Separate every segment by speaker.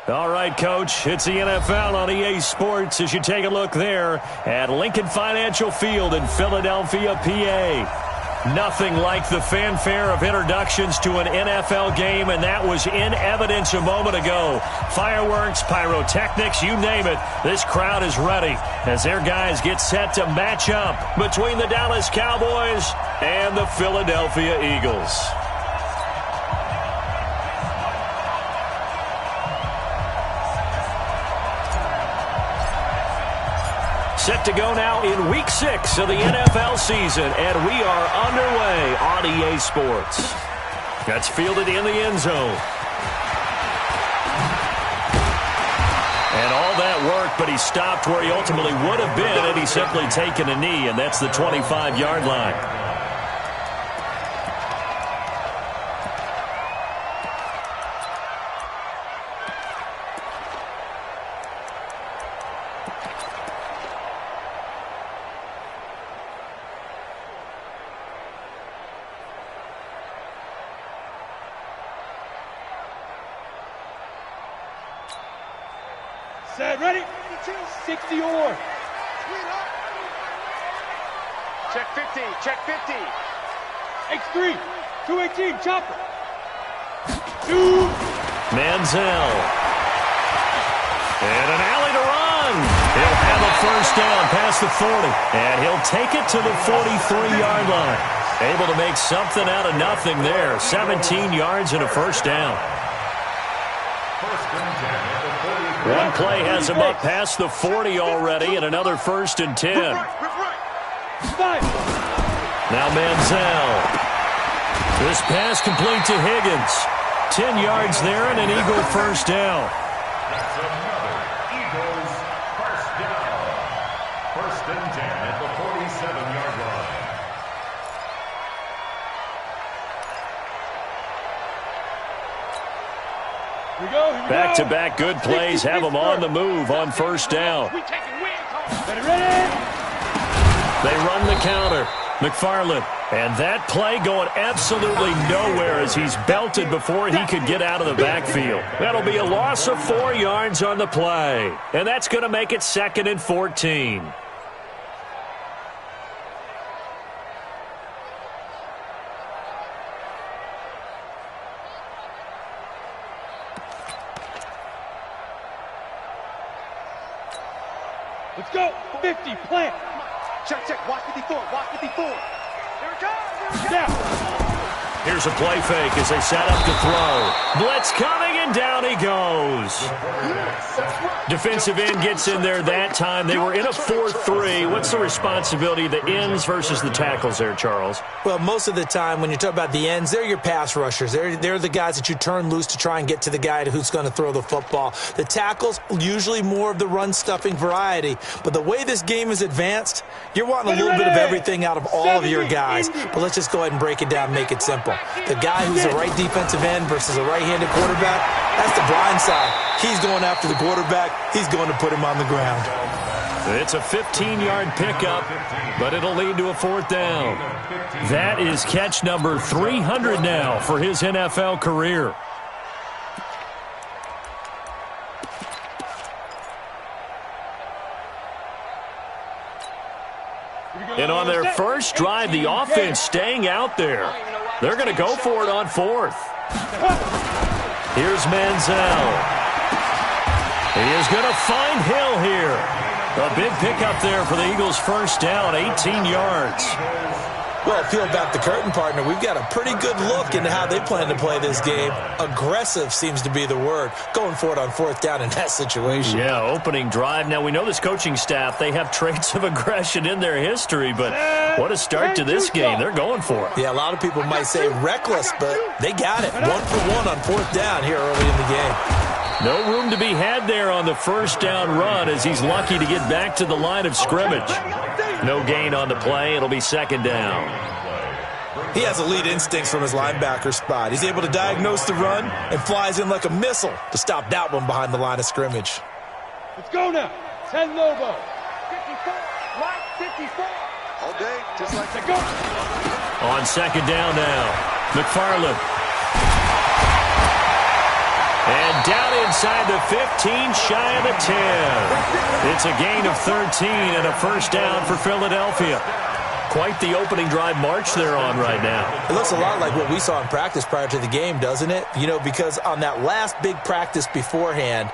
Speaker 1: All right, Coach, it's the NFL on EA Sports as you take a look there at Lincoln Financial Field in Philadelphia, PA. Nothing like the fanfare of introductions to an NFL game, and that was in evidence a moment ago. Fireworks, pyrotechnics, you name it. This crowd is ready as their guys get set to match up between the Dallas Cowboys and the Philadelphia Eagles. Set to go now in Week 6 of the NFL season, and we are underway on EA Sports. That's fielded in the end zone. And all that work, but he stopped where he ultimately would have been had he simply taken a knee, and that's the 25-yard line.
Speaker 2: Set, ready? 60 or.
Speaker 3: Check 50, check 50.
Speaker 2: X3, 218, chopper.
Speaker 1: Manziel. And an alley to run. He'll have a first down past the 40. And he'll take it to the 43-yard line. Able to make something out of nothing there. 17 yards and a first down. One play has him up past the 40 already, and another 1st and 10. Now Manziel. This pass complete to Higgins. 10 yards there and an Eagle first down.
Speaker 4: That's another Eagles first down. 1st and 10 at the 47-yard line.
Speaker 1: Back-to-back good plays have them on the move on first down. They run the counter. McFarland. And that play going absolutely nowhere as he's belted before he could get out of the backfield. That'll be a loss of 4 yards on the play. And that's going to make it 2nd and 14.
Speaker 2: Let's go. 50, plant.
Speaker 3: Check, check. Watch 54, watch 54. Here it comes.
Speaker 2: Now.
Speaker 1: Here's a play fake as they set up to throw. Blitz coming, and down he goes. Defensive end gets in there that time. They were in a 4-3. What's the responsibility of the ends versus the tackles there, Charles?
Speaker 5: Well, most of the time when you talk about the ends, they're your pass rushers. They're the guys that you turn loose to try and get to the guy who's going to throw the football. The tackles, usually more of the run-stuffing variety. But the way this game is advanced, you're wanting a little bit of everything out of all of your guys. But let's just go ahead and break it down and make it simple. The guy who's a right defensive end versus a right-handed quarterback, that's the blind side. He's going after the quarterback. He's going to put him on the ground.
Speaker 1: It's a 15-yard pickup, but it'll lead to a 4th down. That is catch number 300 now for his NFL career. And on their first drive, the offense staying out there. They're going to go for it on 4th. Here's Manziel. He is going to find Hill here. A big pickup there for the Eagles' first down, 18 yards.
Speaker 5: Well, peel back the curtain, partner. We've got a pretty good look into how they plan to play this game. Aggressive seems to be the word. Going for it on 4th down in that situation.
Speaker 1: Yeah, opening drive. Now, we know this coaching staff, they have traits of aggression in their history, but what a start to this game. They're going for it.
Speaker 5: Yeah, a lot of people might say reckless, but they got it. 1 for 1 on 4th down here early in the game.
Speaker 1: No room to be had there on the first down run as he's lucky to get back to the line of scrimmage. No gain on the play. It'll be 2nd down.
Speaker 5: He has elite instincts from his linebacker spot. He's able to diagnose the run and flies in like a missile to stop that one behind the line of scrimmage.
Speaker 2: Let's go now. 10 Lobo.
Speaker 3: 54, right 54. All day, just like
Speaker 2: Let's go.
Speaker 1: On 2nd down now, McFarland. And down inside the 15, shy of the 10. It's a gain of 13 and a first down for Philadelphia. Quite the opening drive march they're on right now.
Speaker 5: It looks a lot like what we saw in practice prior to the game, doesn't it? You know, because on that last big practice beforehand,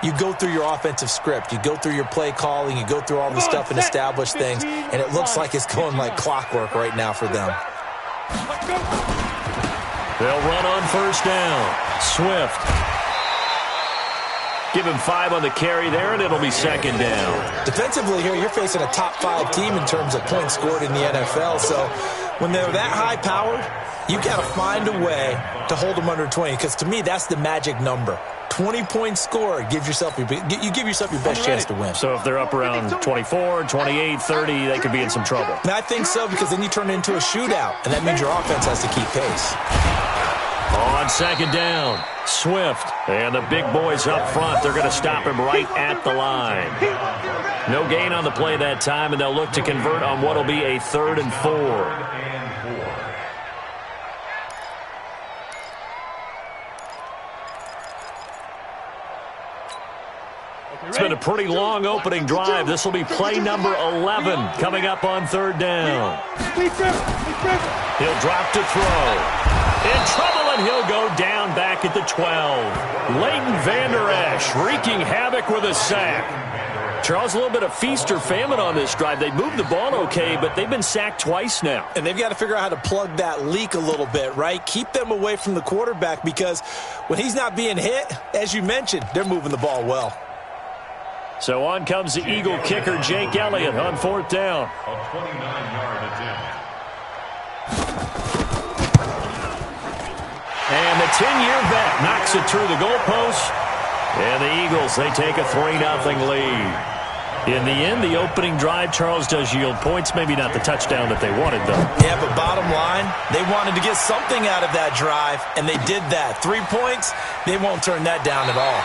Speaker 5: you go through your offensive script. You go through your play calling. You go through all the stuff and establish things. And it looks like it's going like clockwork right now for them.
Speaker 1: They'll run on first down. Swift. Give him 5 on the carry there, and it'll be second down.
Speaker 5: Defensively here, you're facing a top-5 team in terms of points scored in the NFL. So when they're that high-powered, you got to find a way to hold them under 20. Because to me, that's the magic number. 20 points scored. You give yourself your best chance to win.
Speaker 1: So if they're up around 24, 28, 30, they could be in some trouble.
Speaker 5: And I think so, because then you turn it into a shootout, and that means your offense has to keep pace.
Speaker 1: On second down, Swift. And the big boys up front, they're going to stop him right at the line. No gain on the play that time, and they'll look to convert on what will be a 3rd and 4. It's been a pretty long opening drive. This will be play number 11 coming up on 3rd down. He'll drop to throw. In trouble, and he'll go down back at the 12. Leighton Vander Esch wreaking havoc with a sack. Charles, a little bit of feast or famine on this drive. They moved the ball okay, but they've been sacked twice now. And they've got to figure out how to plug that leak a little bit, right? Keep them away from the quarterback, because when he's not being hit, as you mentioned, they're moving the ball well. So on comes the Eagle kicker, Jake Elliott, on 4th down.
Speaker 4: A 29-yard attempt.
Speaker 1: And the 10-year vet knocks it through the goalpost. And the Eagles, they take a 3-0 lead. In the end, the opening drive, Charles, does yield points. Maybe not the touchdown that they wanted, though.
Speaker 5: Yeah, but bottom line, they wanted to get something out of that drive, and they did that. 3 points, they won't turn that down at all.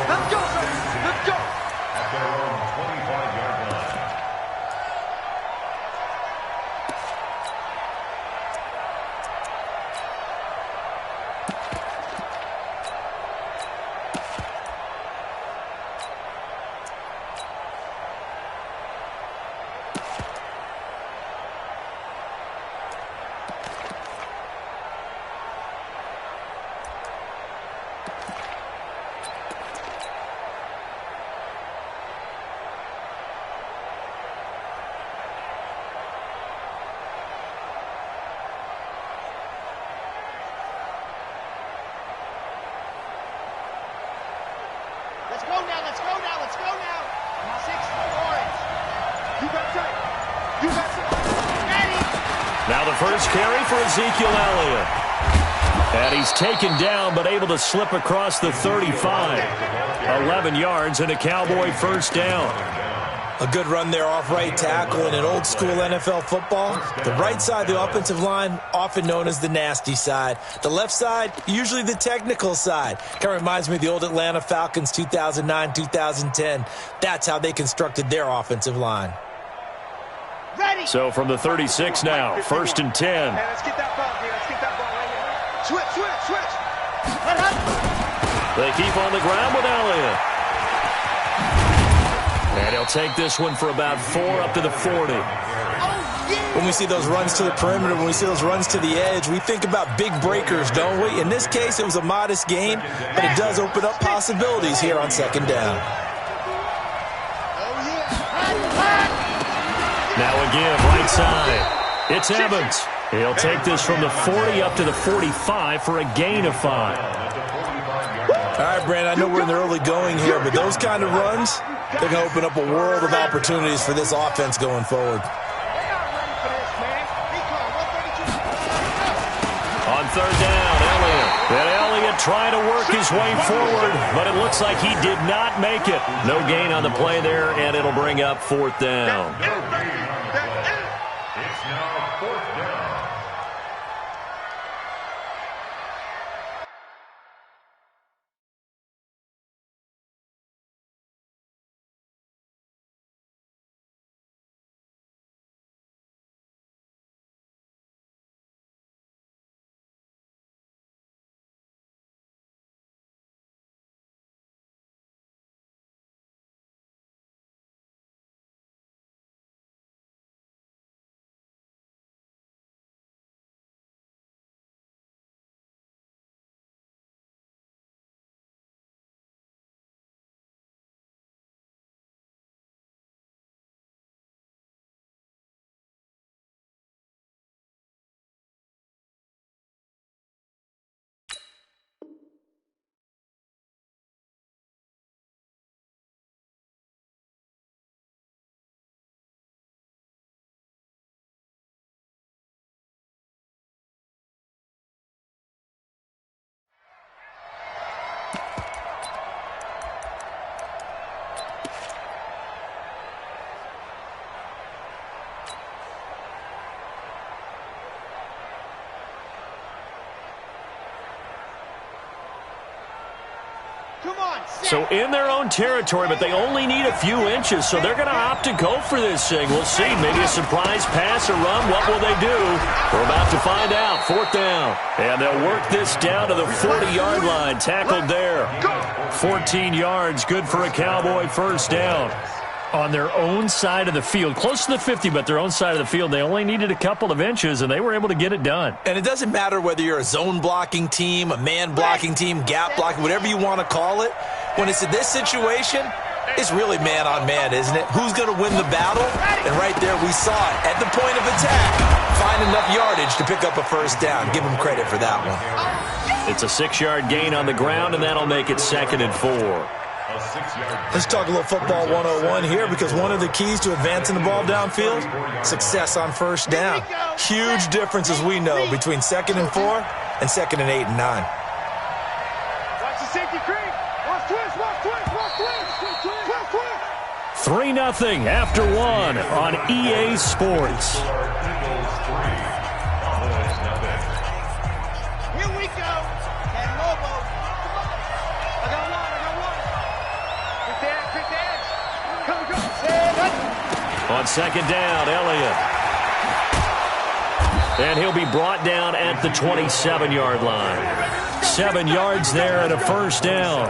Speaker 3: Let's go, let's go.
Speaker 4: At their own 25-yard line.
Speaker 3: Let's go now, let's go now, let's go now. 6 orange. You got tight. You got tight. Ready.
Speaker 1: Now the first carry for Ezekiel Elliott. And he's taken down, but able to slip across the 35. 11 yards and a Cowboy first down.
Speaker 5: A good run there off right tackle. In an old school NFL football, the right side of the offensive line, often known as the nasty side. The left side, usually the technical side. Kind of reminds me of the old Atlanta Falcons 2009, 2010. That's how they constructed their offensive line.
Speaker 3: Ready.
Speaker 1: So from the 36 now, 1st and 10.
Speaker 3: Hey, let's get that ball here. Let's get that ball right here. Switch.
Speaker 1: They keep on the ground with Elliott. And he'll take this one for about 4 up to the 40.
Speaker 5: When we see those runs to the perimeter, when we see those runs to the edge, we think about big breakers, don't we? In this case, it was a modest gain, but it does open up possibilities here on 2nd down.
Speaker 1: Now again, right side. It's Evans. He'll take this from the 40 up to the 45 for a gain of 5.
Speaker 5: All right, Brandon, I know we're in the early going here, but those kind of runs, they're going to open up a world of opportunities for this offense going forward.
Speaker 1: On 3rd down, Elliott. And Elliott trying to work his way forward, but it looks like he did not make it. No gain on the play there, and it'll bring up 4th down.
Speaker 3: Come on, set.
Speaker 1: So in their own territory, but they only need a few inches, so they're going to opt to go for this thing. We'll see. Maybe a surprise pass or run. What will they do? We're about to find out. 4th down. And they'll work this down to the 40-yard line. Tackled there. 14 yards. Good for a Cowboy first down. On their own side of the field. Close to the 50, but their own side of the field. They only needed a couple of inches, and they were able to get it done.
Speaker 5: And it doesn't matter whether you're a zone blocking team, a man blocking team, gap blocking, whatever you want to call it. When it's in this situation, it's really man on man, isn't it? Who's going to win the battle? And right there we saw it. At the point of attack, find enough yardage to pick up a first down. Give them credit for that one.
Speaker 1: It's a 6-yard gain on the ground, and that'll make it 2nd and 4.
Speaker 5: Let's talk a little football 101 here, because one of the keys to advancing the ball downfield, success on first down. Huge difference, as we know, between 2nd and 4 and 2nd and 8 and 9.
Speaker 2: Watch the safety creep. Watch twist, watch twist, watch twist. Twist, twist.
Speaker 1: 3-0 after 1 on EA Sports.
Speaker 3: Here we go. And Lobo.
Speaker 2: I got one. Quick dance. Come.
Speaker 1: On 2nd down, Elliott. And he'll be brought down at the 27-yard line. 7 yards there and a first down.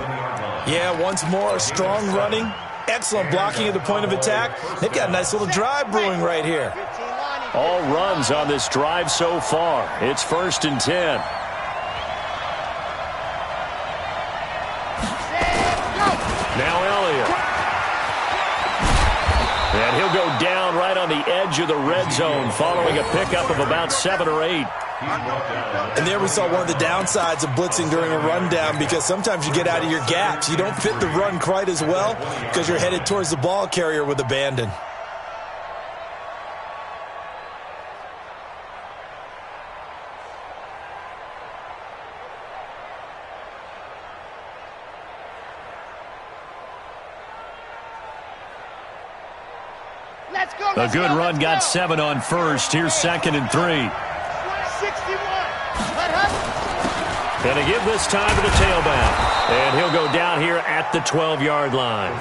Speaker 5: Yeah, once more, strong running, excellent blocking at the point of attack. They've got a nice little drive brewing right here.
Speaker 1: All runs on this drive so far. It's 1st and 10. Now Elliott. And he'll go down right on the edge of the red zone following a pickup of about 7 or 8.
Speaker 5: And there we saw one of the downsides of blitzing during a rundown, because sometimes you get out of your gaps. You don't fit the run quite as well because you're headed towards the ball carrier with abandon.
Speaker 1: A good run got 7 on first. Here's 2nd and 3.
Speaker 3: 61.
Speaker 1: And they give this time to the tailback. And he'll go down here at the 12-yard line.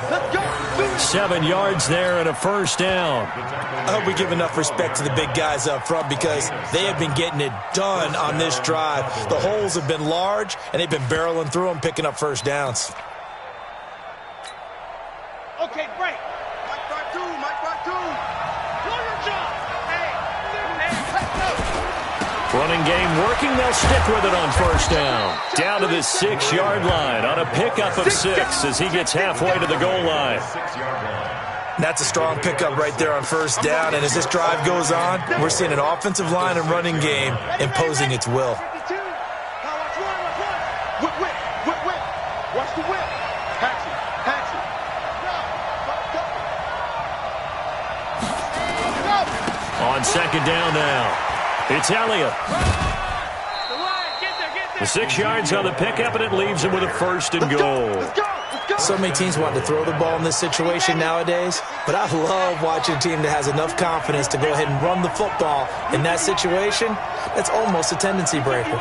Speaker 1: 7 yards there and a first down.
Speaker 5: I hope we give enough respect to the big guys up front, because they have been getting it done on this drive. The holes have been large, and they've been barreling through them, picking up first downs.
Speaker 2: Okay, break. Mike, 2.
Speaker 1: Running game working. They'll stick with it on first down. Down to the 6-yard line on a pickup of 6 as he gets halfway to the goal line.
Speaker 5: That's a strong pickup right there on first down. And as this drive goes on, we're seeing an offensive line and running game imposing its will.
Speaker 2: Whip. Watch the whip. Patch it.
Speaker 1: On 2nd down now. It's Elliott. The 6 yards on the pickup, and it leaves him with a 1st and goal.
Speaker 5: So many teams want to throw the ball in this situation nowadays, but I love watching a team that has enough confidence to go ahead and run the football in that situation. That's almost a tendency breaker.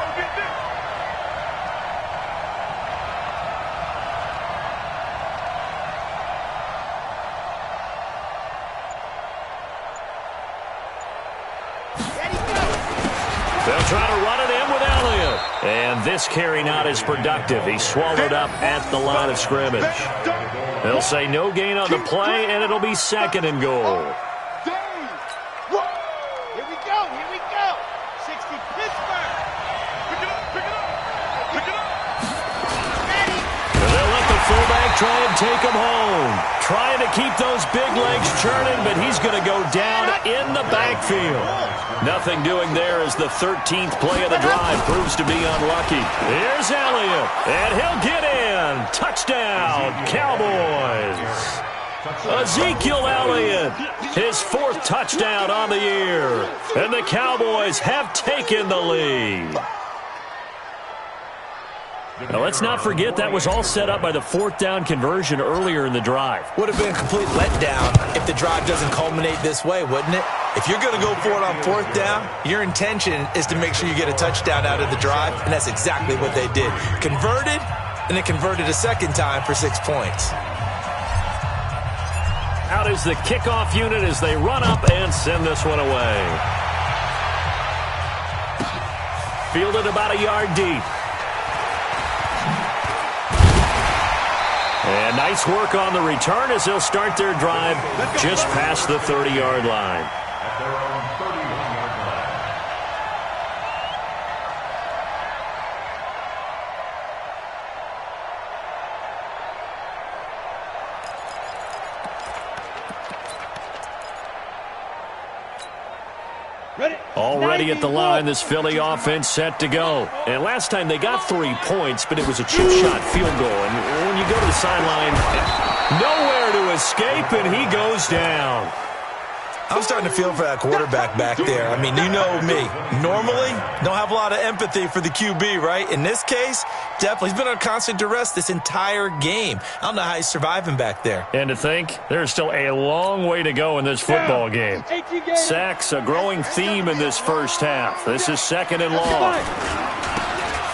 Speaker 1: They'll try to run it in with Elliott. And this carry not as productive. He's swallowed up at the line of scrimmage. They'll say no gain on the play, and it'll be 2nd and goal.
Speaker 3: Here we go. 60 Pittsburgh. Pick it up. Ready.
Speaker 1: They'll let the fullback try and take him home. Trying to keep those big legs churning, but he's going to go down in the backfield. Nothing doing there as the 13th play of the drive proves to be unlucky. Here's Elliott, and he'll get in. Touchdown, Cowboys. Ezekiel Elliott, his 4th touchdown on the year. And the Cowboys have taken the lead. Now, let's not forget that was all set up by the 4th down conversion earlier in the drive.
Speaker 5: Would have been a complete letdown if the drive doesn't culminate this way, wouldn't it? If you're going to go for it on 4th down, your intention is to make sure you get a touchdown out of the drive, and that's exactly what they did. Converted, and then converted a second time for 6 points.
Speaker 1: Out is the kickoff unit as they run up and send this one away. Fielded about a yard deep. And nice work on the return as they'll start their drive just past the 30-yard line.
Speaker 4: At their own 31-yard line.
Speaker 1: Already at the line, this Philly offense set to go. And last time they got 3 points, but it was a chip shot field goal. And when you go to the sideline, nowhere to escape, and he goes down.
Speaker 5: I'm starting to feel for that quarterback back there. I mean, you know me. Normally, don't have a lot of empathy for the QB, right? In this case, definitely. He's been on constant duress this entire game. I don't know how he's surviving back there.
Speaker 1: And to think, there's still a long way to go in this football game. Sacks, a growing theme in this first half. This is 2nd and long.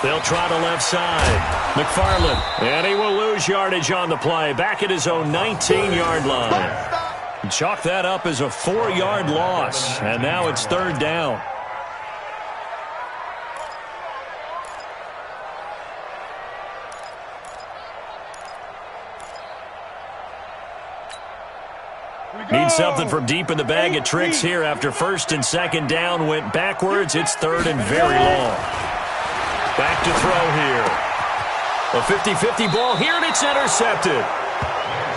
Speaker 1: They'll try the left side. McFarland, and he will lose yardage on the play. Back at his own 19-yard line. Chalk that up as a 4-yard loss, and now it's 3rd down. Need something from deep in the bag of tricks here after 1st and 2nd down went backwards. It's 3rd and very long. Back to throw here. A 50-50 ball here, and it's intercepted.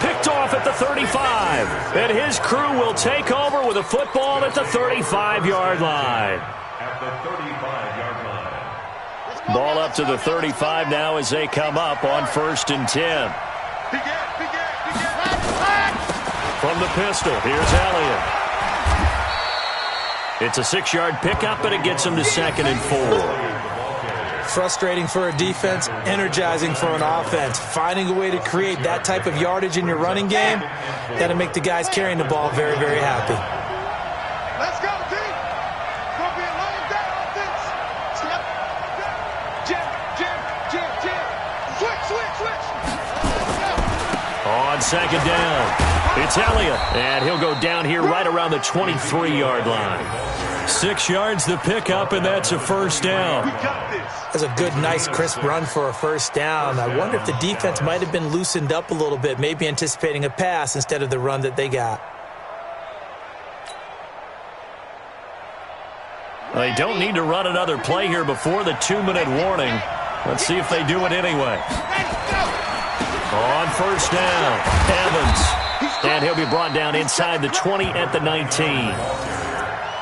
Speaker 1: Picked off at the 35, and his crew will take over with a football at the 35-yard line.
Speaker 4: At the 35-yard line.
Speaker 1: Ball up to the 35 now as they come up on 1st and 10. From the pistol, here's Elliott. It's a 6-yard pickup, and it gets him to 2nd and 4.
Speaker 5: Frustrating for a defense, energizing for an offense. Finding a way to create that type of yardage in your running game, that'll make the guys carrying the ball very, very happy.
Speaker 2: Let's go, team. It's going to be a long day offense. Step. Jam. Switch.
Speaker 1: On 2nd down, it's Elliott, and he'll go down here right around the 23-yard line. 6 yards the pickup, and that's a 1st down.
Speaker 5: That's a good, nice, crisp run for a 1st down. I wonder if the defense might have been loosened up a little bit, maybe anticipating a pass instead of the run that they got.
Speaker 1: They don't need to run another play here before the 2-minute warning. Let's see if they do it anyway. On 1st down, Evans. And he'll be brought down inside the 20 at the 19.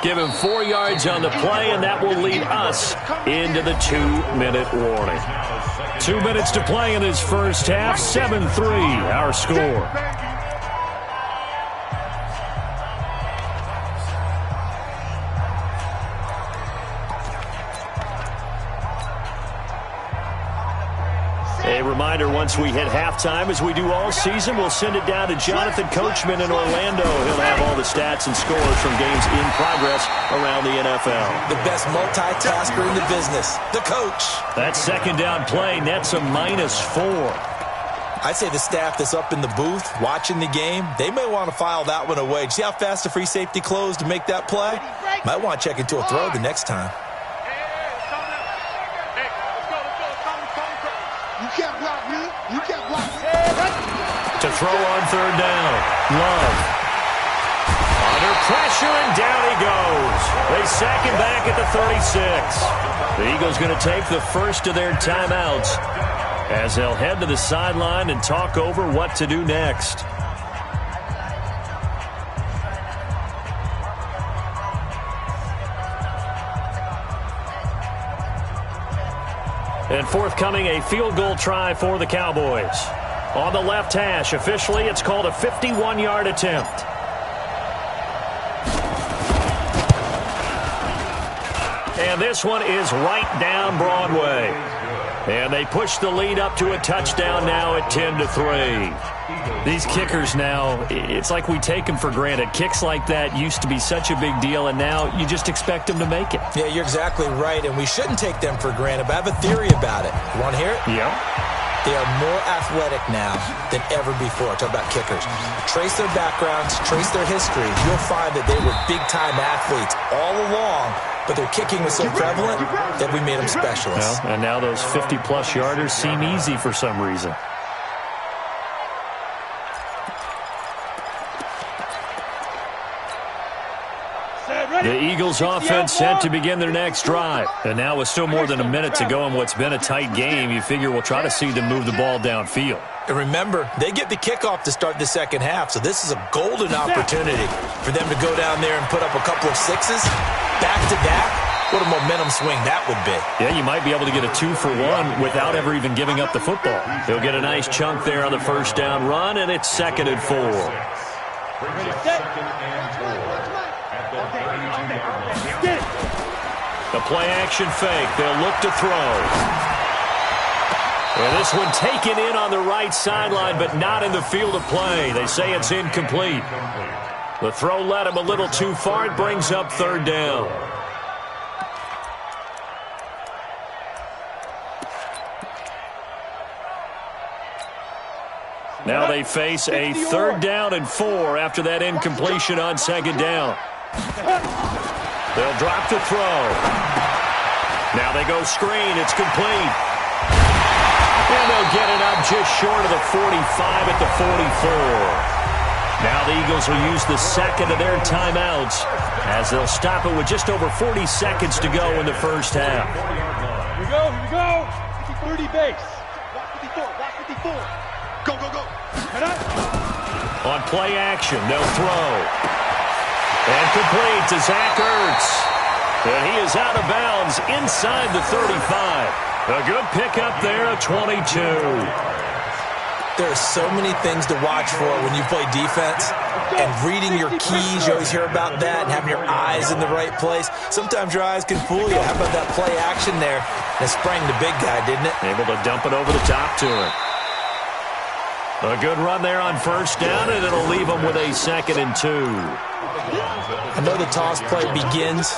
Speaker 1: Give him 4 yards on the play, and that will lead us into the 2-minute warning. 2 minutes to play in this first half. 7-3, our score. A reminder, once we hit halftime, as we do all season, we'll send it down to Jonathan Coachman in Orlando. He'll have all the stats and scores from games in progress around the NFL.
Speaker 5: The best multitasker in the business, the coach.
Speaker 1: That 2nd down play nets a -4.
Speaker 5: I'd say the staff that's up in the booth watching the game, they may want to file that one away. See how fast the free safety closed to make that play? Might want to check into a throw the next time.
Speaker 1: To throw on 3rd down. Love. Under pressure, and down he goes. They sack him back at the 36. The Eagles going to take the first of their timeouts as they'll head to the sideline and talk over what to do next. And forthcoming, a field goal try for the Cowboys. On the left hash, officially, it's called a 51-yard attempt. And this one is right down Broadway. And they push the lead up to a touchdown now at 10-3. These kickers now, it's like we take them for granted. Kicks like that used to be such a big deal, and now you just expect them to make it.
Speaker 5: Yeah, you're exactly right, and we shouldn't take them for granted, but I have a theory about it. You want to hear it?
Speaker 1: Yeah.
Speaker 5: They are more athletic now than ever before. Talk about kickers. Trace their backgrounds, trace their history. You'll find that they were big-time athletes all along, but their kicking was so prevalent that we made them specialists.
Speaker 1: Well, and now those 50-plus yarders seem easy for some reason. The Eagles offense set to begin their next drive. And now with still more than a minute to go in what's been a tight game, you figure we'll try to see them move the ball downfield.
Speaker 5: And remember, they get the kickoff to start the second half, so this is a golden opportunity for them to go down there and put up a couple of sixes back-to-back. What a momentum swing that would be.
Speaker 1: Yeah, you might be able to get a 2-for-1 without ever even giving up the football. He'll get a nice chunk there on the first down run, and it's 2nd and 4. The play-action fake. They'll look to throw. And this one taken in on the right sideline, but not in the field of play. They say it's incomplete. The throw led him a little too far. It brings up 3rd down. Now they face a 3rd down and 4 after that incompletion on 2nd down. They'll drop to throw. Now they go screen. It's complete. And they'll get it up just short of the 45 at the 44. Now the Eagles will use the second of their timeouts as they'll stop it with just over 40 seconds to go in the first half.
Speaker 2: Here we go, here we go. 30 base. Block 54, block 54. Go, go, go. Head up.
Speaker 1: On play action, they'll throw. And complete to Zach Ertz. And he is out of bounds inside the 35. A good pickup there at 22.
Speaker 5: There are so many things to watch for when you play defense. And reading your keys, you always hear about that, and having your eyes in the right place. Sometimes your eyes can fool you. How about that play action there? And it sprang the big guy, didn't it?
Speaker 1: Able to dump it over the top to him. A good run there on first down, and it'll leave him with a 2nd and 2.
Speaker 5: I know the toss play begins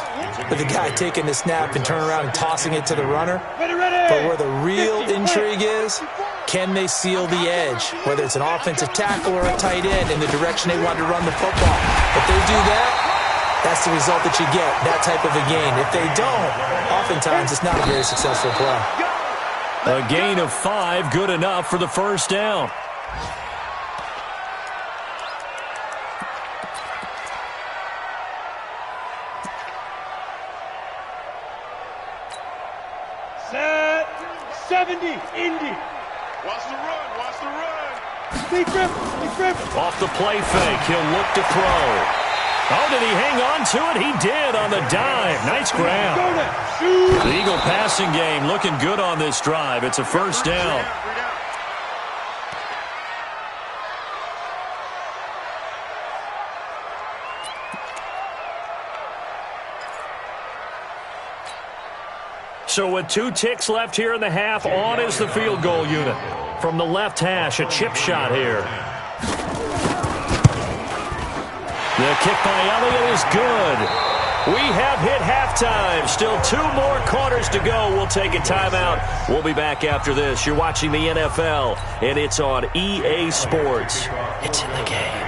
Speaker 5: with the guy taking the snap and turning around and tossing it to the runner. But where the real intrigue is, can they seal the edge, whether it's an offensive tackle or a tight end, in the direction they want to run the football. If they do that, that's the result that you get, that type of a gain. If they don't, oftentimes it's not a very successful play.
Speaker 1: A gain of 5, good enough for the first down.
Speaker 2: Set. 70. Indy.
Speaker 3: Watch the run. Watch the run.
Speaker 2: Big grip. Big grip.
Speaker 1: Off the play fake, he'll look to throw. Oh, did he hang on to it? He did on the dive. Nice grab.
Speaker 2: Go now. Shoot.
Speaker 1: The Eagle passing game looking good on this drive. It's a first down. So with 2 ticks left here in the half, on is the field goal unit. From the left hash, a chip shot here. The kick by Elliott is good. We have hit halftime. Still 2 more quarters to go. We'll take a timeout. We'll be back after this. You're watching the NFL, and it's on EA Sports. It's in the game.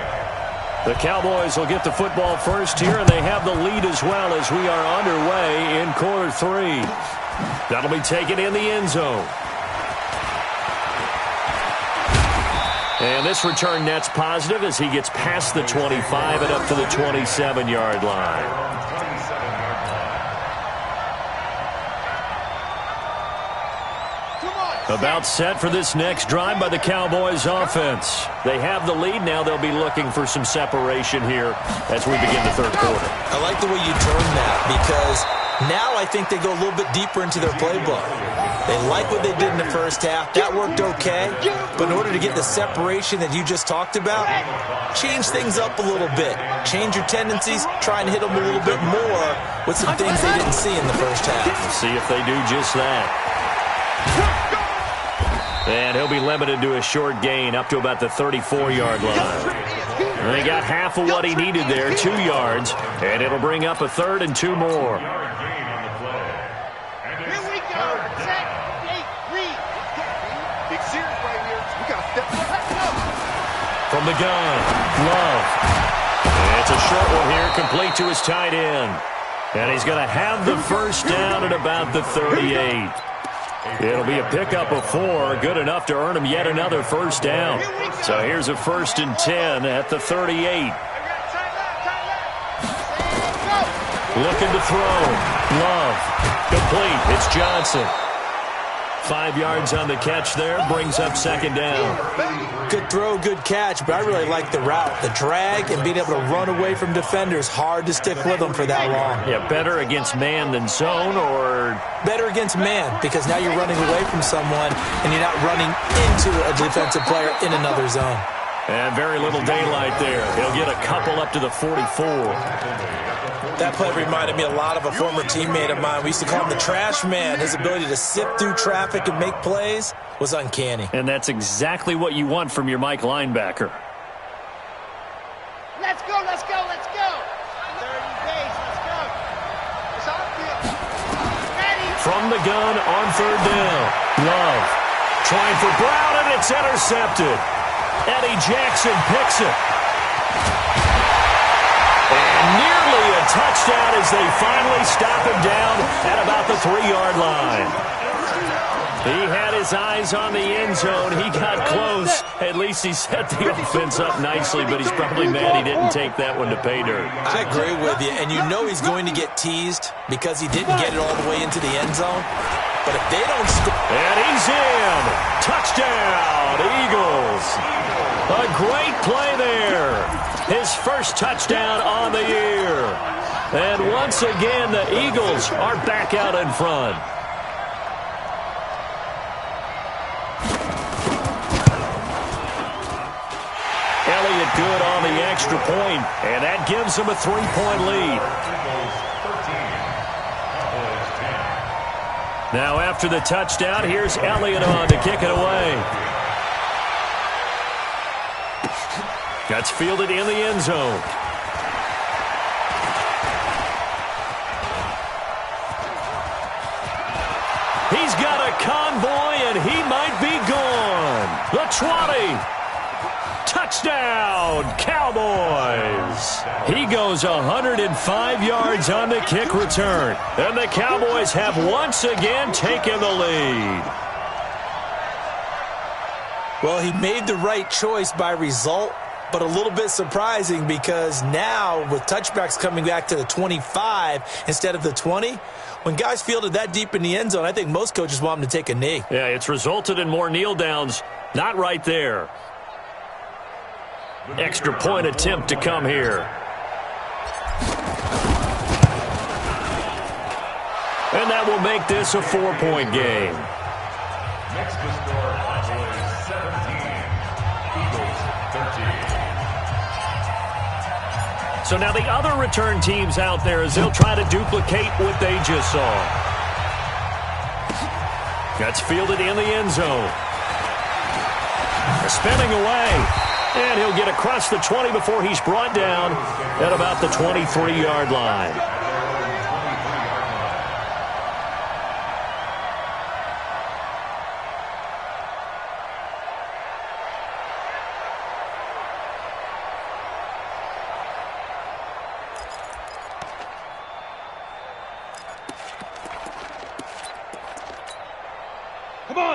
Speaker 1: The Cowboys will get the football first here, and they have the lead as well as we are underway in quarter 3. That'll be taken in the end zone. And this return net's positive as he gets past the 25 and up to the 27-yard line. About set for this next drive by the Cowboys offense. They have the lead now. They'll be looking for some separation here as we begin the third quarter.
Speaker 5: I like the way you turn that because now I think they go a little bit deeper into their playbook. They like what they did in the first half. That worked okay. But in order to get the separation that you just talked about, change things up a little bit. Change your tendencies. Try and hit them a little bit more with some things they didn't see in the first half.
Speaker 1: We'll see if they do just that. And he'll be limited to a short gain up to about the 34-yard line. And he got half of what he needed there, 2 yards, and it'll bring up a 3rd and 2 more.
Speaker 3: Here we go. Set, 8, read. Big series.
Speaker 1: From the gun, Love. It's a short one here, complete to his tight end. And he's going to have the first down at about the 38. It'll be a pickup of 4, good enough to earn him yet another first down. So here's a 1st and 10 at the 38. Looking to throw. Love. Complete. It's Johnson. 5 yards on the catch there. Brings up 2nd down.
Speaker 5: Good throw, good catch, but I really like the route. The drag and being able to run away from defenders, hard to stick with them for that long.
Speaker 1: Yeah, better against man than zone, or?
Speaker 5: Better against man, because now you're running away from someone and you're not running into a defensive player in another zone.
Speaker 1: And very little daylight there. He'll get a couple up to the 44.
Speaker 5: That play reminded me a lot of a former teammate of mine. We used to call him the trash man. His ability to sift through traffic and make plays was uncanny.
Speaker 1: And that's exactly what you want from your Mike linebacker.
Speaker 3: Let's go, let's go, let's go. 30 days, let's go. It's on field. Ready.
Speaker 1: From the gun on 3rd down. Love. Trying for Brown, and it's intercepted. Eddie Jackson picks it. And nearly a touchdown as they finally stop him down at about the 3-yard line. He had his eyes on the end zone. He got close. At least he set the offense up nicely, but he's probably mad he didn't take that one to pay dirt.
Speaker 5: I agree with you, and you know he's going to get teased because he didn't get it all the way into the end zone. But if they don't score...
Speaker 1: And he's in. Touchdown, Eagles. A great play there. His first touchdown on the year. And once again, the Eagles are back out in front. Elliott good on the extra point, and that gives him a 3-point lead. Now after the touchdown, here's Elliott on to kick it away. That's fielded in the end zone. He's got a convoy, and he might be gone. The 20. Touchdown, Cowboys. He goes 105 yards on the kick return. And the Cowboys have once again taken the lead.
Speaker 5: Well, he made the right choice by result, but a little bit surprising because now with touchbacks coming back to the 25 instead of the 20, when guys fielded that deep in the end zone, I think most coaches want them to take a knee.
Speaker 1: Yeah, it's resulted in more kneel downs. Not right there. Extra point attempt to come here. And that will make this a 4-point game.
Speaker 4: Next to score, Cowboys 17, Eagles 13.
Speaker 1: So now the other return teams out there as they'll try to duplicate what they just saw. That's fielded in the end zone. They're spinning away. And he'll get across the 20 before he's brought down at about the 23-yard line.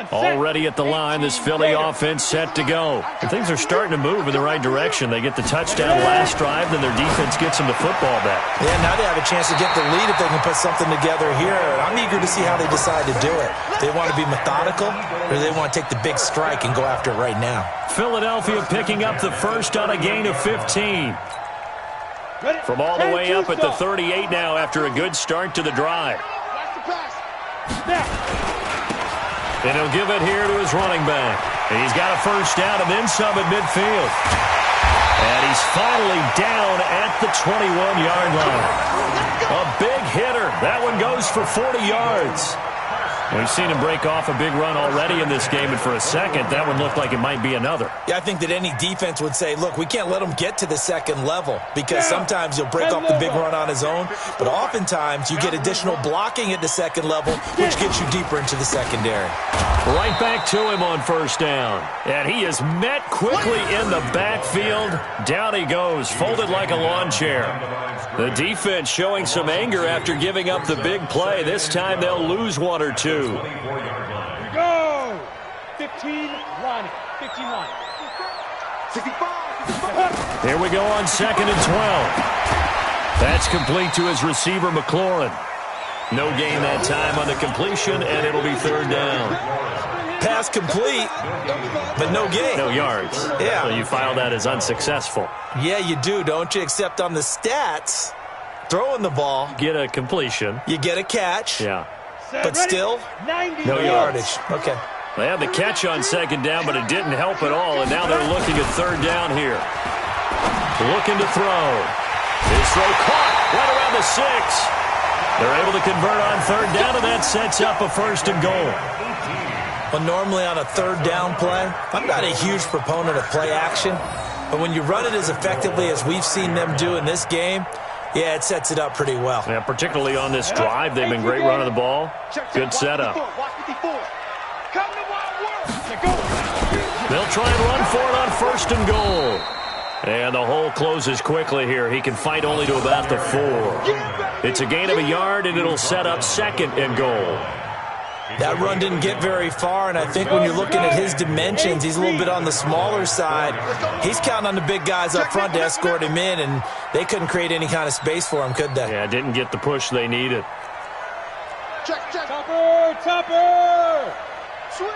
Speaker 1: Already at the line, this Philly offense set to go. And things are starting to move in the right direction. They get the touchdown last drive, then their defense gets them the football back.
Speaker 5: Yeah, now they have a chance to get the lead if they can put something together here. I'm eager to see how they decide to do it. They want to be methodical, or they want to take the big strike and go after it right now.
Speaker 1: Philadelphia picking up the first on a gain of 15. From all the way up at the 38 now after a good start to the drive. And he'll give it here to his running back. And he's got a first down and then some at midfield. And he's finally down at the 21-yard line. A big hitter. That one goes for 40 yards. We've seen him break off a big run already in this game, and for a second, that one looked like it might be another.
Speaker 5: Yeah, I think that any defense would say, look, we can't let him get to the second level because sometimes he'll break off the big run on his own, but oftentimes you get additional blocking at the second level, which gets you deeper into the secondary.
Speaker 1: Right back to him on first down. And he is met quickly in the backfield. Down he goes, folded like a lawn chair. The defense showing some anger after giving up the big play. This time they'll lose one or two.
Speaker 2: Here we go. 15 line. 15 line. 65.
Speaker 1: Here we go on 2nd and 12. That's complete to his receiver, McLaurin. No gain that time on the completion, and it'll be 3rd down.
Speaker 5: Pass complete, but no gain.
Speaker 1: No yards.
Speaker 5: Yeah.
Speaker 1: So you file that as unsuccessful.
Speaker 5: Yeah, you do, don't you? Except on the stats, throwing the ball.
Speaker 1: Get a completion.
Speaker 5: You get a catch.
Speaker 1: Yeah.
Speaker 5: But still,
Speaker 1: no yardage.
Speaker 5: Okay.
Speaker 1: They had the catch on 2nd down, but it didn't help at all, and now they're looking at 3rd down here. Looking to throw. His throw caught right around the 6. They're able to convert on 3rd down, and that sets up a 1st and goal.
Speaker 5: Well, normally on a 3rd down play, I'm not a huge proponent of play action, but when you run it as effectively as we've seen them do in this game, yeah, it sets it up pretty well.
Speaker 1: Yeah, particularly on this drive, they've been great running the ball. Good setup. They'll try and run for it on 1st and goal. And the hole closes quickly here. He can fight only to about the 4. It's a gain of a yard, and it'll set up 2nd and goal.
Speaker 5: That run didn't get very far, and I think when you're looking at his dimensions, he's a little bit on the smaller side. He's counting on the big guys up front to escort him in, and they couldn't create any kind of space for him, could they?
Speaker 1: Yeah, didn't get the push they needed.
Speaker 2: Check. Topper! Switch!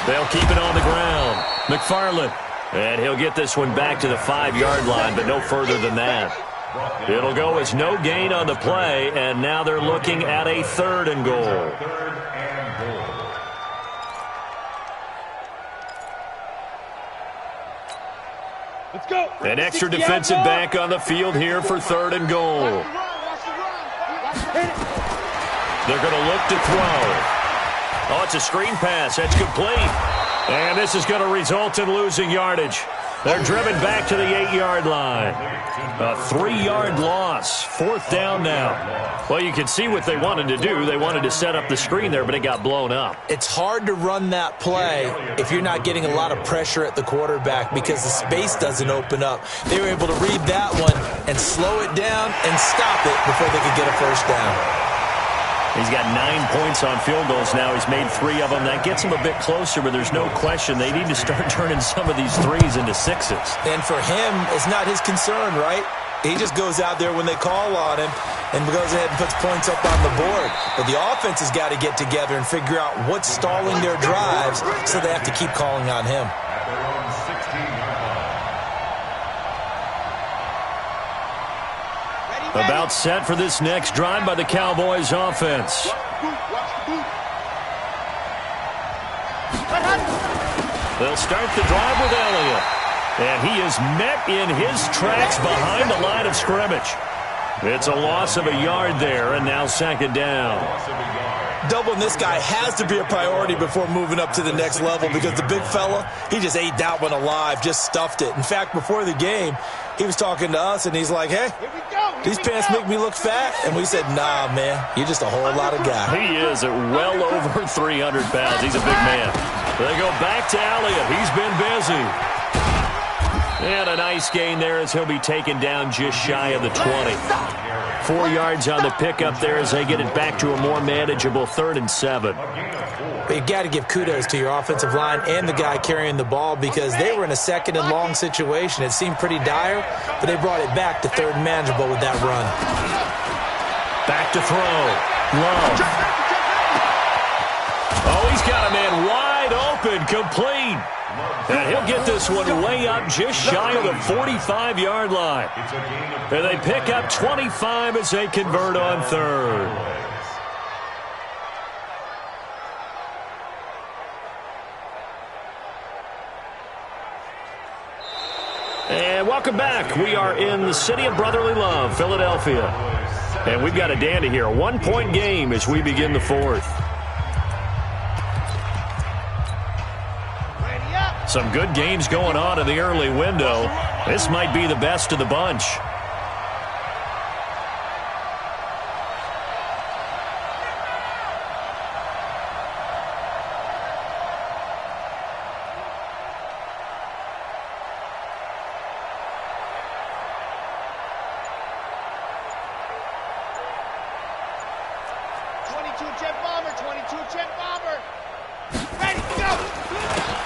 Speaker 1: They'll keep it on the ground. McFarland. And he'll get this one back to the 5-yard line, but no further than that. It'll go as no gain on the play, and now they're looking at a 3rd and goal.
Speaker 2: Let's go.
Speaker 1: An extra defensive back on the field here for 3rd and goal. They're going to look to throw. Oh, it's a screen pass. That's complete. And this is going to result in losing yardage. They're driven back to the 8-yard line. A 3-yard loss. 4th down now. Well, you can see what they wanted to do. They wanted to set up the screen there, but it got blown up.
Speaker 5: It's hard to run that play if you're not getting a lot of pressure at the quarterback because the space doesn't open up. They were able to read that one and slow it down and stop it before they could get a 1st down.
Speaker 1: He's got 9 points on field goals now. He's made 3 of them. That gets him a bit closer, but there's no question they need to start turning some of these 3s into 6s.
Speaker 5: And for him, it's not his concern, right? He just goes out there when they call on him and goes ahead and puts points up on the board. But the offense has got to get together and figure out what's stalling their drives, so they have to keep calling on him.
Speaker 1: About set for this next drive by the Cowboys offense. They'll start the drive with Elliott. And he is met in his tracks behind the line of scrimmage. It's a loss of a yard there, and now 2nd down.
Speaker 5: Doubling this guy has to be a priority before moving up to the next level because the big fella, he just ate that one alive, just stuffed it. In fact, before the game, he was talking to us, and he's like, hey, these pants make me look fat. And we said, nah, man, you're just a whole lot of guy.
Speaker 1: He is at well over 300 pounds. He's a big man. They go back to Elliott. He's been busy. And a nice gain there as he'll be taken down just shy of the 20. 4 yards on the pickup there as they get it back to a more manageable 3rd and 7.
Speaker 5: But you got to give kudos to your offensive line and the guy carrying the ball because they were in a 2nd and long situation. It seemed pretty dire, but they brought it back to 3rd and manageable with that run.
Speaker 1: Back to throw. Love. Oh, he's got a man wide open, complete. And he'll get this one way up just shy of the 45-yard line. And they pick up 25 as they convert on 3rd. And welcome back. We are in the city of brotherly love, Philadelphia. And we've got a dandy here. A 1-point game as we begin the fourth. Some good games going on in the early window. This might be the best of the bunch.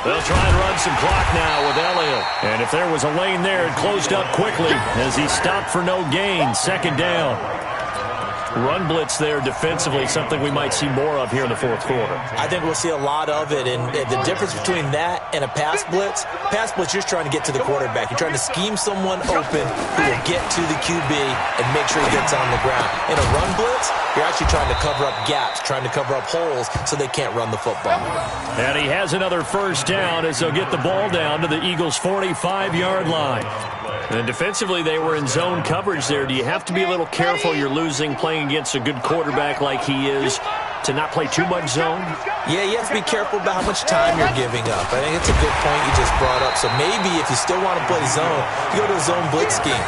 Speaker 1: They'll try and run some clock now with Elliott. And if there was a lane there, it closed up quickly as he stopped for no gain. Second down. Run blitz there defensively, something we might see more of here in the fourth quarter.
Speaker 5: I think we'll see a lot of it, and the difference between that and a pass blitz, you're just trying to get to the quarterback. You're trying to scheme someone open who will get to the QB and make sure he gets on the ground. In a run blitz, you're actually trying to cover up gaps, trying to cover up holes so they can't run the football.
Speaker 1: And he has another first down as they'll get the ball down to the Eagles' 45-yard line. And defensively, they were in zone coverage there. Do you have to be a little careful you're losing playing against a good quarterback like he is to not play too much zone?
Speaker 5: Yeah, you have to be careful about how much time you're giving up. I think it's a good point you just brought up. So maybe if you still want to play zone, you go to a zone blitz scheme.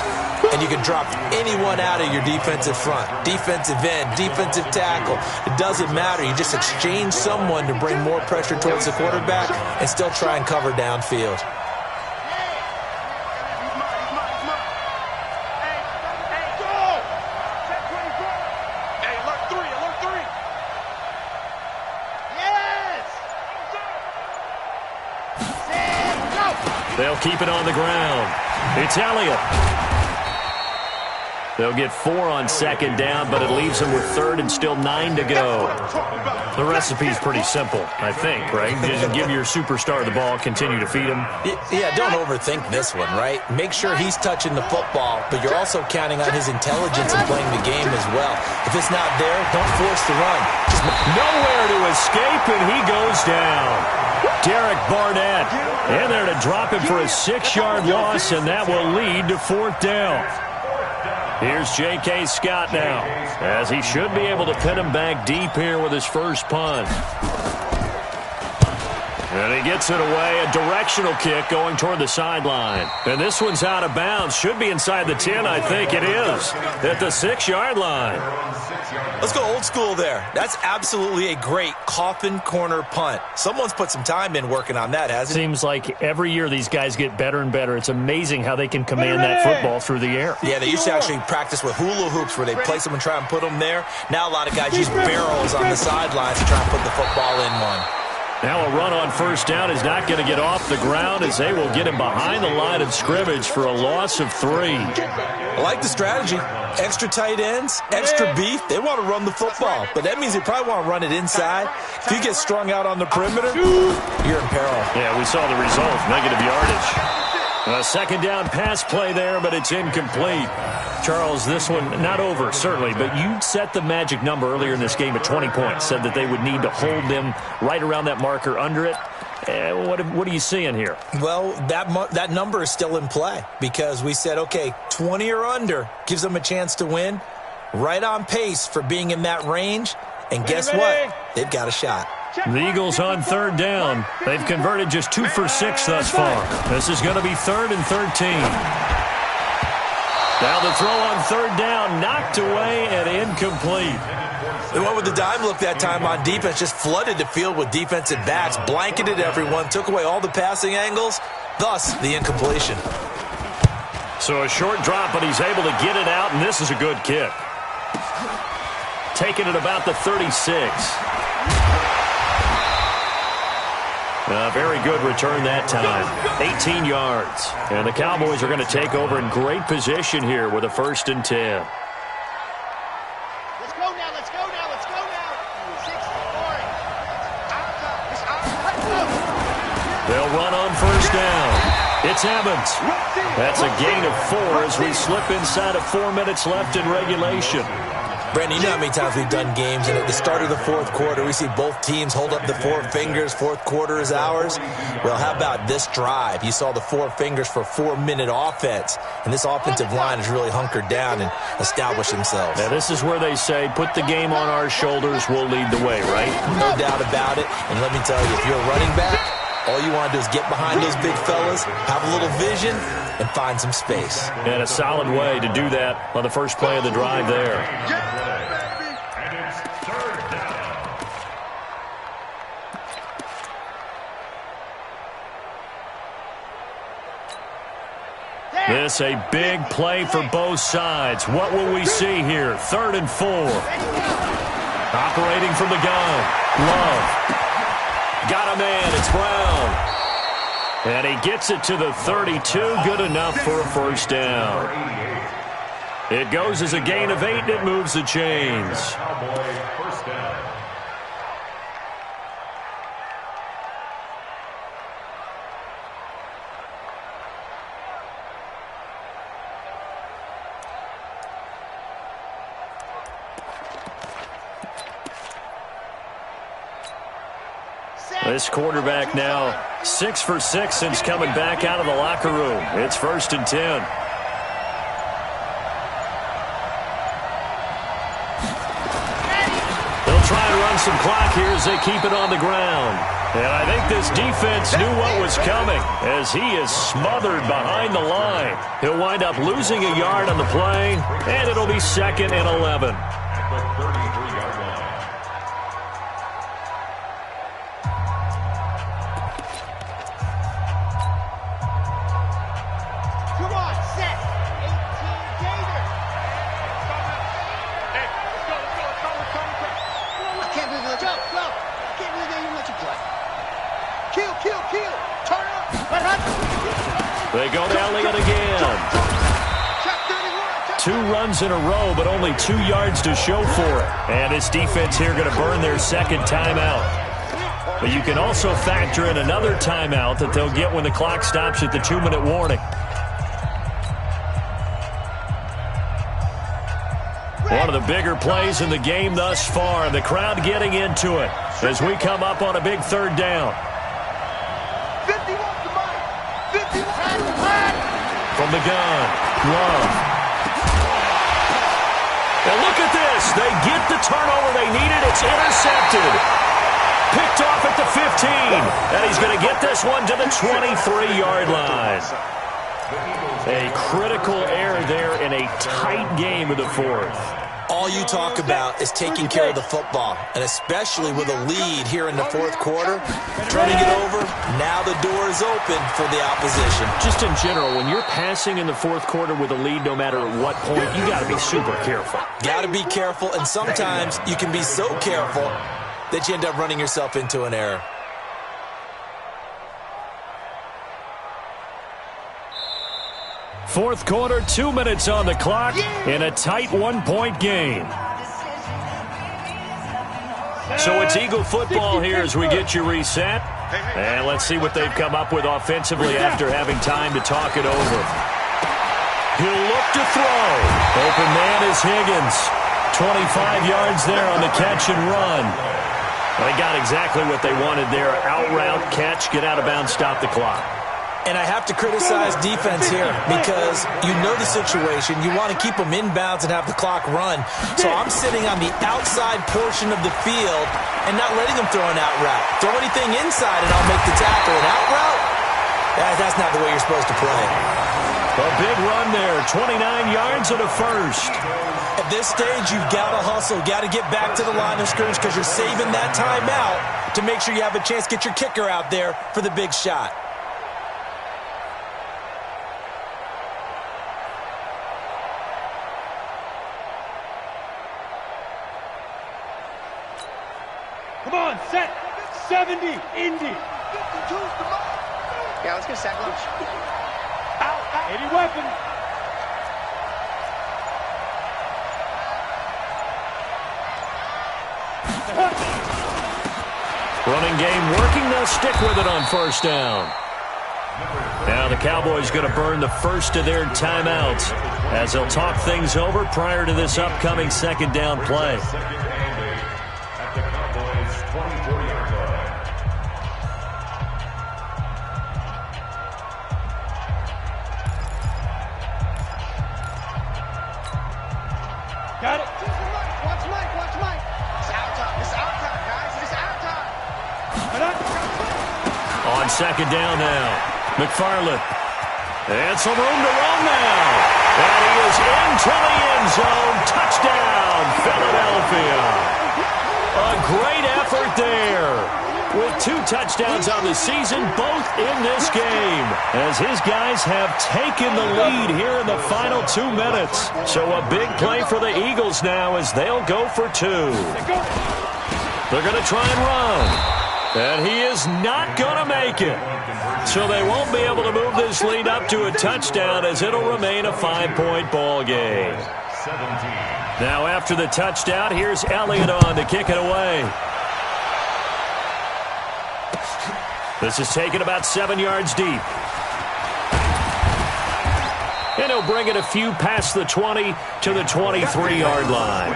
Speaker 5: And you can drop anyone out of your defensive front, defensive end, defensive tackle. It doesn't matter. You just exchange someone to bring more pressure towards the quarterback and still try and cover downfield.
Speaker 1: They'll keep it on the ground. It's Elliott. They'll get 4 on second down, but it leaves them with third and still 9 to go. The recipe's pretty simple, I think, right? Just give your superstar the ball, continue to feed him.
Speaker 5: Yeah, don't overthink this one, right? Make sure he's touching the football, but you're also counting on his intelligence in playing the game as well. If it's not there, don't force the run. Just
Speaker 1: nowhere to escape, and he goes down. Derek Barnett in there to drop him for a 6-yard loss, and that will lead to fourth down. Here's J.K. Scott now, as he should be able to pin him back deep here with his first punt. And he gets it away, a directional kick going toward the sideline. And this one's out of bounds. Should be inside the 10, I think it is, at the 6-yard line.
Speaker 5: Let's go old school there. That's absolutely a great coffin corner punt. Someone's put some time in working on that, hasn't it?
Speaker 1: Seems like every year these guys get better and better. It's amazing how they can command that football through the air.
Speaker 5: Yeah, they used to actually practice with hula hoops where they place them and try and put them there. Now a lot of guys use barrels on the sidelines to try and put the football in one.
Speaker 1: Now a run on first down is not going to get off the ground as they will get him behind the line of scrimmage for a loss of 3.
Speaker 5: I like the strategy. Extra tight ends, extra beef. They want to run the football, but that means they probably want to run it inside. If you get strung out on the perimeter, you're in peril.
Speaker 1: Yeah, we saw the result, negative yardage. A second down pass play there, but it's incomplete. Charles, this one not over, certainly, but you set the magic number earlier in this game at 20 points, said that they would need to hold them right around that marker under it. What are you seeing here?
Speaker 5: Well, that number is still in play because we said, okay, 20 or under gives them a chance to win. Right on pace for being in that range. And guess what? They've got a shot.
Speaker 1: The Eagles on third down. They've converted just 2 for 6 thus far. This is going to be 3rd and 13. Now the throw on third down, knocked away and incomplete.
Speaker 5: They went with the dime look that time on defense, just flooded the field with defensive backs, blanketed everyone, took away all the passing angles, thus the incompletion.
Speaker 1: So a short drop, but he's able to get it out, and this is a good kick. Taking it about the 36. A very good return that time. 18 yards. And the Cowboys are going to take over in great position here with a 1st and 10.
Speaker 3: Let's go now, let's go now, let's go now. 6-4.
Speaker 1: They'll run on first down. It's Evans. That's a gain of 4 as we slip inside of 4 minutes left in regulation.
Speaker 5: Brandon, you know how many times we've done games, and at the start of the fourth quarter, we see both teams hold up the four fingers, fourth quarter is ours. Well, how about this drive? You saw the four fingers for 4-minute offense, and this offensive line has really hunkered down and established themselves.
Speaker 1: Now, this is where they say, put the game on our shoulders, we'll lead the way, right?
Speaker 5: No doubt about it, and let me tell you, if you're a running back, all you want to do is get behind those big fellas, have a little vision, and find some space.
Speaker 1: And a solid way to do that on the first play of the drive there.
Speaker 4: And it's third down.
Speaker 1: This a big play for both sides. What will we see here? 3rd and 4. Operating from the gun. Love. Got a man. It's Brown. And he gets it to the 32. Good enough for a first down. It goes as a gain of 8, and it moves the chains.
Speaker 4: Cowboys first down.
Speaker 1: This quarterback now 6 for 6 since coming back out of the locker room. It's 1st and 10. They'll try and run some clock here as they keep it on the ground. And I think this defense knew what was coming as he is smothered behind the line. He'll wind up losing a yard on the play, and it'll be 2nd and 11.
Speaker 4: At the 33-yard line.
Speaker 3: Come on, set. 18 Gator. I can't believe they let you go. I can't believe they even let you play. Kill. Turn up.
Speaker 1: They go to Elliott again. 2 runs in a row, but only 2 yards to show for it. And this defense here going to burn their 2nd timeout. But you can also factor in another timeout that they'll get when the clock stops at the 2-minute warning. One of the bigger plays in the game thus far, and the crowd getting into it as we come up on a big 3rd down.
Speaker 2: 51 to Mike. 51.
Speaker 1: From the gun, Love. And look at this. They get the turnover they needed. It's intercepted. Picked off at the 15. And he's going to get this one to the 23-yard line. A critical error there in a tight game of the 4th.
Speaker 5: All you talk about is taking care of the football, and especially with a lead here in the 4th quarter, turning it over, now the door is open for the opposition.
Speaker 1: Just in general, when you're passing in the 4th quarter with a lead, no matter at what point, you got to be super careful.
Speaker 5: Got to be careful, and sometimes you can be so careful that you end up running yourself into an error.
Speaker 1: Fourth quarter, 2 minutes on the clock in a tight 1-point game. So it's Eagle football here as we get you reset. And let's see what they've come up with offensively after having time to talk it over. He'll look to throw. Open man is Higgins. 25 yards there on the catch and run. They got exactly what they wanted there. Out route, catch, get out of bounds, stop the clock.
Speaker 5: And I have to criticize defense here because you know the situation. You want to keep them inbounds and have the clock run. So I'm sitting on the outside portion of the field and not letting them throw an out route. Throw anything inside and I'll make the tackle. An out route? That's not the way you're supposed to play.
Speaker 1: A big run there. 29 yards and a first.
Speaker 5: At this stage, you've got to hustle. Got to get back to the line of scrimmage because you're saving that timeout to make sure you have a chance to get your kicker out there for the big shot.
Speaker 2: Come on, set. 70, Indy.
Speaker 3: Yeah, let's get sack lunch.
Speaker 2: Out. Any weapon.
Speaker 1: Running game working. They'll stick with it on first down.
Speaker 4: Number
Speaker 1: Now the Cowboys going to burn the first of their timeouts as they'll talk things over prior to this upcoming second down play.
Speaker 4: Second and 8 at the Cowboys' 24-yard line.
Speaker 2: Got it.
Speaker 3: Watch Mike, watch Mike. It's our time. It's our time, guys. It's our time.
Speaker 1: On second down now, McFarland. And some room to run now. And he is into the end zone. Touchdown, Philadelphia. A great effort there. With 2 touchdowns on the season, both in this game, as his guys have taken the lead here in the final 2 minutes. So a big play for the Eagles now as they'll go for 2. They're going to try and run. And he is not going to make it. So they won't be able to move this lead up to a touchdown as it'll remain a 5-point ball game.
Speaker 4: 17.
Speaker 1: Now after the touchdown, here's Elliott on to kick it away. This is taken about 7 yards deep. And he'll bring it a few past the 20 to the 23-yard line.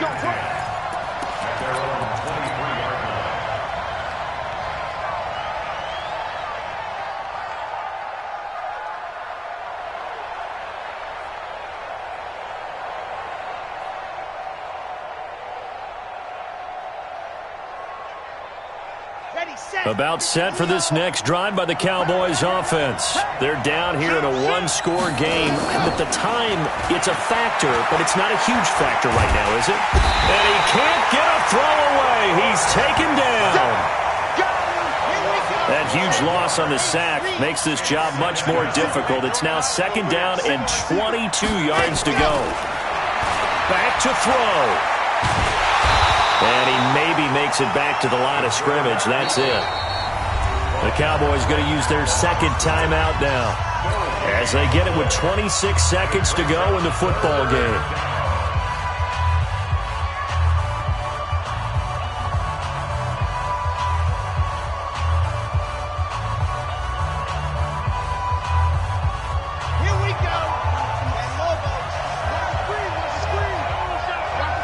Speaker 1: About set for this next drive by the Cowboys offense. They're down here in a 1-score game. And at the time, it's a factor, but it's not a huge factor right now, is it? And he can't get a throw away. He's taken down. That huge loss on the sack makes this job much more difficult. It's now second down and 22 yards to go. Back to throw. And he maybe makes it back to the line of scrimmage. That's it. The Cowboys going to use their second timeout now as they get it with 26 seconds to go in the football game.
Speaker 3: Here we go. And Lobos.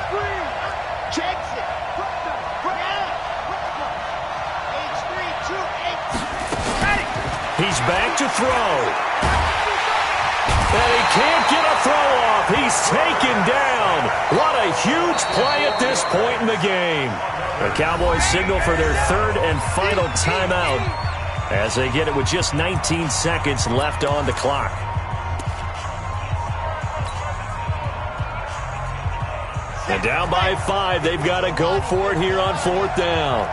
Speaker 3: Screen. Checks it.
Speaker 1: He's back to throw. And he can't get a throw off. He's taken down. What a huge play at this point in the game. The Cowboys signal for their third and final timeout as they get it with just 19 seconds left on the clock. And down by 5, they've got to go for it here on 4th down.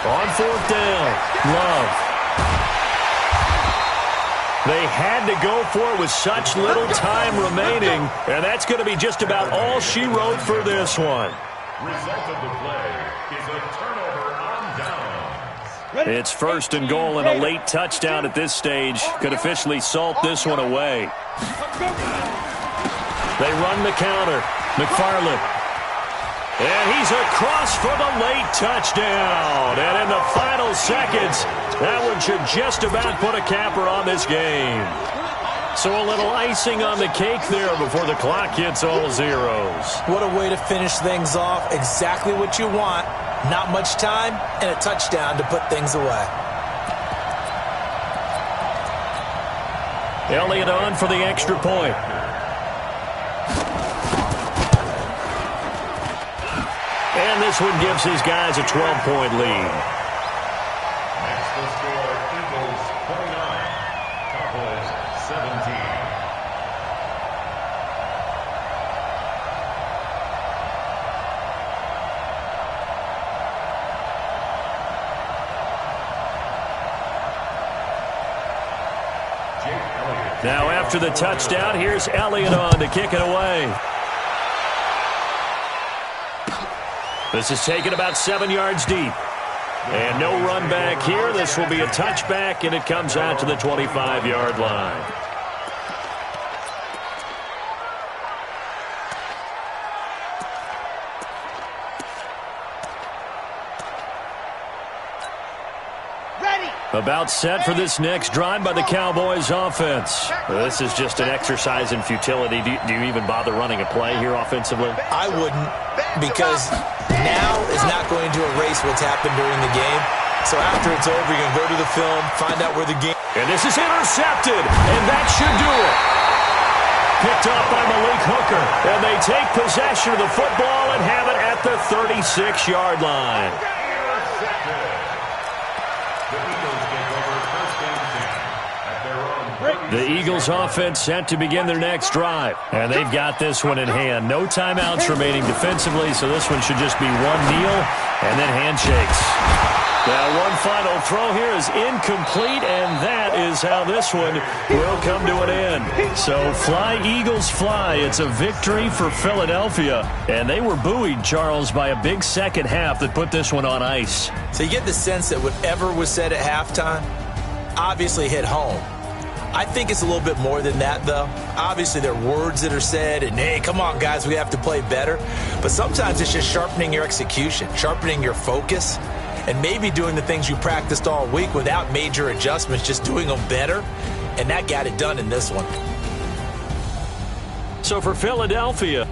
Speaker 1: On 4th down, Love. They had to go for it with such little time remaining, and that's going to be just about all she wrote for this one.
Speaker 4: Result of the play is a turnover on downs.
Speaker 1: It's 1st and goal, and a late touchdown at this stage could officially salt this one away. They run the counter. McFarland. And he's across for the late touchdown. And in the final seconds, that one should just about put a capper on this game. So a little icing on the cake there before the clock hits all zeros.
Speaker 5: What a way to finish things off. Exactly what you want. Not much time and a touchdown to put things away.
Speaker 1: Elliott on for the extra point. And this one gives his guys a 12-point lead.
Speaker 4: Next the score, Eagles 29, Cowboys 17.
Speaker 1: Now after the touchdown, here's Elliott on to kick it away. This is taken about 7 yards deep. And no run back here. This will be a touchback, and it comes out to the 25-yard line. About set for this next drive by the Cowboys offense. This is just an exercise in futility. Do you even bother running a play here offensively?
Speaker 5: I wouldn't, because now is not going to erase what's happened during the game. So after it's over, you're going to go to the film, find out where the game...
Speaker 1: And this is intercepted, and that should do it. Picked up by Malik Hooker, and they take possession of the football and have it at the 36-yard line. The Eagles offense set to begin their next drive. And they've got this one in hand. No timeouts remaining defensively, so this one should just be one kneel and then handshakes. Now, one final throw here is incomplete, and that is how this one will come to an end. So, fly, Eagles, fly. It's a victory for Philadelphia. And they were buoyed, Charles, by a big second half that put this one on ice.
Speaker 5: So you get the sense that whatever was said at halftime obviously hit home. I think it's a little bit more than that, though. Obviously, there are words that are said, and, hey, come on, guys, we have to play better. But sometimes it's just sharpening your execution, sharpening your focus, and maybe doing the things you practiced all week without major adjustments, just doing them better. And that got it done in this one.
Speaker 1: So for Philadelphia,